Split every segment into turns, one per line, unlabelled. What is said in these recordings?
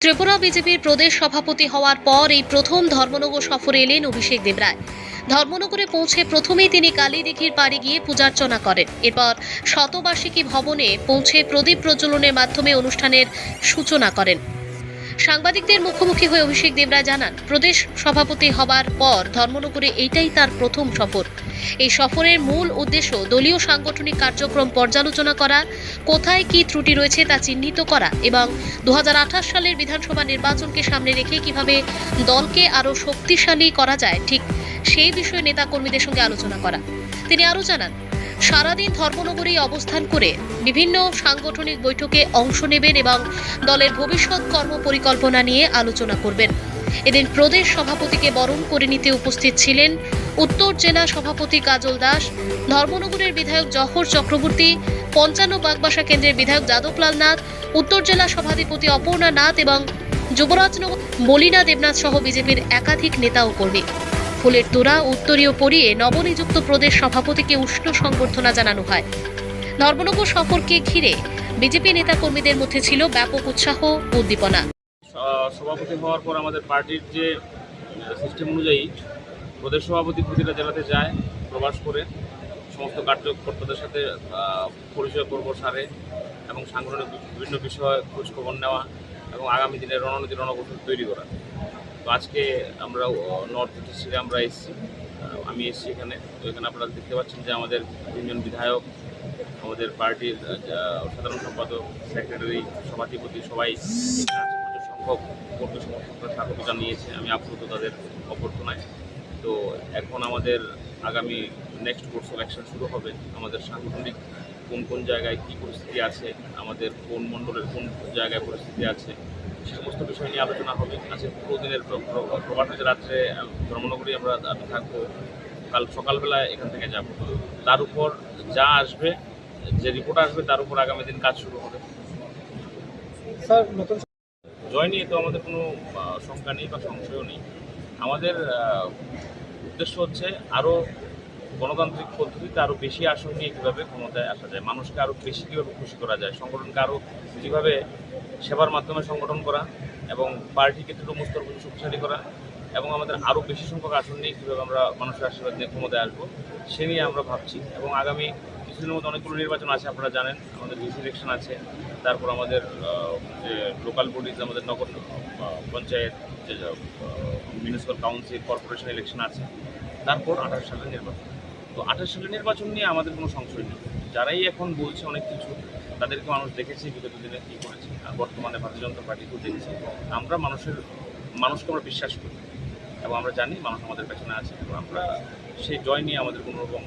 ত্রিপুরা বিজেপির প্রদেশ সভাপতি হওয়ার পর এই প্রথম ধর্মনগর সফরে এলেন অভিষেক দেবরায়। ধর্মনগরে পৌঁছে প্রথমেই তিনি কালীদিঘির পাড়ে গিয়ে পূজার্চনা করেন। এরপর শতবার্ষিকী ভবনে পৌঁছে প্রদীপ প্রজ্বলনের মাধ্যমে অনুষ্ঠানের সূচনা করেন। সাংবাদিকদের মুখোমুখি হয়ে অভিষেক দেবরায় জানান, প্রদেশ সভাপতি হবার পর ধর্মনগরে এইটাই তার প্রথম সফর। এই সফরের মূল উদ্দেশ্য দলীয় সাংগঠনিক কার্যক্রম পর্যালোচনা করা, কোথায় কি ত্রুটি রয়েছে তা চিহ্নিত করা এবং 2028 সালের বিধানসভা নির্বাচনকে সামনে রেখে কিভাবে দলকে আরও শক্তিশালী করা যায় ঠিক সেই বিষয়ে নেতাকর্মীদের সঙ্গে আলোচনা করা। তিনি আরও জানান, সারাদিন ধর্মনগরেই অবস্থান করে বিভিন্ন সাংগঠনিক বৈঠকে অংশ নেবেন এবং দলের ভবিষ্যৎ কর্ম পরিকল্পনা নিয়ে আলোচনা করবেন। এদিন প্রদেশ সভাপতিকে বরণ করে নিতে উপস্থিত ছিলেন উত্তর জেলা সভাপতি কাজল দাস, ধর্মনগরের বিধায়ক জহর চক্রবর্তী, 55 বাগবাসা কেন্দ্রের বিধায়ক যাদবলাল নাথ, উত্তর জেলা সভাধিপতি অপর্ণা নাথ এবং যুবরাজনগর মলিনা দেবনাথ সহ বিজেপির একাধিক নেতা ও কর্মী। ফুলের তোড়া উত্তরীয় পরিয়ে নবনিযুক্ত প্রদেশ সভাপতিকে উষ্ণ সংবর্ধনা জানানো হয়। ধর্মনগর সফরকে ঘিরে বিজেপি নেতাকর্মীদের মধ্যে ছিল ব্যাপক উৎসাহ ও উদ্দীপনা।
সভাপতি হওয়ার পর আমাদের পার্টির যে সিস্টেম অনুযায়ী প্রদেশ সভাপতি প্রতিটা জেলাতে যায়, প্রবাস করে সমস্ত কার্যকর্তাদের সাথে পরিচয় করব সারে এবং সাংগঠনিক বিভিন্ন বিষয়ে খোঁজখবর নেওয়া এবং আগামী দিনের রণনীতি রণকৌশল তৈরি করা। তো আজকে আমরা নর্থ ডিস্ট্রিক্টে আমরা এসেছি, আমি এসেছি এখানে। তো এখানে আপনারা দেখতে পাচ্ছেন যে আমাদের তিনজন বিধায়ক, আমাদের পার্টির সাধারণ সম্পাদক, সেক্রেটারি, সভাধিপতি সবাই সংখ্যক কর্মী সমর্থকরা স্বাগত জানিয়েছে। আমি আপ্লুত তাদের অভ্যর্থনায়। তো এখন আমাদের আগামী নেক্সট কোর্স অফ অ্যাকশন শুরু হবে। আমাদের সাংগঠনিক কোন কোন জায়গায় কী পরিস্থিতি আছে, আমাদের কোন মণ্ডলের কোন জায়গায় পরিস্থিতি আছে, সে সমস্ত বিষয় নিয়ে আলোচনা হবে। আজকে পুরো দিনের প্রবাস রাত্রে ধর্মনগরী আমরা থাকবো, কাল সকালবেলায় এখান থেকে যাব। তার উপর যা আসবে, যে রিপোর্ট আসবে তার উপর আগামী দিন কাজ শুরু হবে।
স্যার, নতুন
জয় নিয়ে তো আমাদের কোনো শঙ্কা নেই বা সংশয়ও নেই। আমাদের উদ্দেশ্য হচ্ছে আরও গণতান্ত্রিক পদ্ধতিতে আরও বেশি আসন নিয়ে কীভাবে ক্ষমতায় আসা যায়, মানুষকে আরও বেশি কীভাবে খুশি করা যায়, সংগঠনকে আরও কীভাবে সেবার মাধ্যমে সংগঠন করা এবং পার্টিকে তৃণমূল স্তর পর্যন্ত শক্তিশালী করা এবং আমাদের আরও বেশি সংখ্যক আসন নিয়ে কীভাবে আমরা মানুষের আশীর্বাদ নিয়ে ক্ষমতায় আসবো, সে নিয়ে আমরা ভাবছি। এবং আগামী কিছুদিনের মধ্যে অনেকগুলো নির্বাচন আছে, আপনারা জানেন। আমাদের ডিসি ইলেকশন আছে, তারপর আমাদের যে লোকাল বডিজ, আমাদের নগর পঞ্চায়েত, যে মিউনিসিপ্যাল কাউন্সিল, কর্পোরেশন ইলেকশন আছে, তারপর 28 সালের নির্বাচন। তো 28 সালের নির্বাচন নিয়ে আমাদের কোনো সংশয় নেই। যারাই এখন বলছে অনেক কিছু, তাদেরকে মানুষ দেখেছে বিগত দিনে কী করেছে, আর বর্তমানে ভারতীয় জনতা পার্টিকেও দেখছে। আমরা মানুষকে আমরা বিশ্বাস করি এবং আমরা জানি মানুষ আমাদের পেছনে আছে এবং আমরা সেই জয় নিয়ে আমাদের কোনো রকম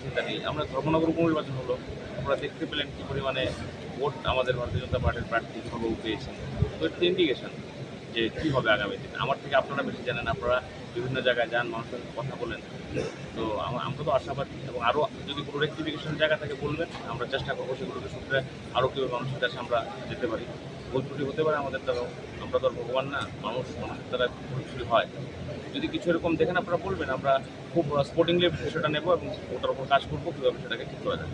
চিন্তা নেই। আমরা ধর্মনগর উপনির্বাচন হলো, আপনারা দেখতে পেলেন কী পরিমাণে ভোট আমাদের ভারতীয় জনতা পার্টির প্রার্থী সভাপতি পেয়েছেন। তো এটা ইন্ডিকেশন যে কী হবে আগামী দিনে। আমার থেকে আপনারা বেশি জানেন, আপনারা বিভিন্ন জায়গায় যান, মানুষের কথা বলেন। তো আমরা তো আশাবাদী এবং আরও যদি কোনো রেক্টিফিকেশনের জায়গা থেকে বলবেন, আমরা চেষ্টা করবো সেগুলোকে সূত্রে আরও কীভাবে মানুষের কাছে আমরা যেতে পারি। ভুল ত্রুটি হতে পারে আমাদের দ্বারাও, আমরা তো আর ভগবান না, মানুষের দ্বারা ভুল ত্রুটি হয়। যদি কিছু এরকম দেখেন আপনারা বলবেন, আমরা খুব স্পোর্টিংলি সেটা নেবো এবং ওটার উপর কাজ করবো কীভাবে সেটাকে ঠিক করা যায়।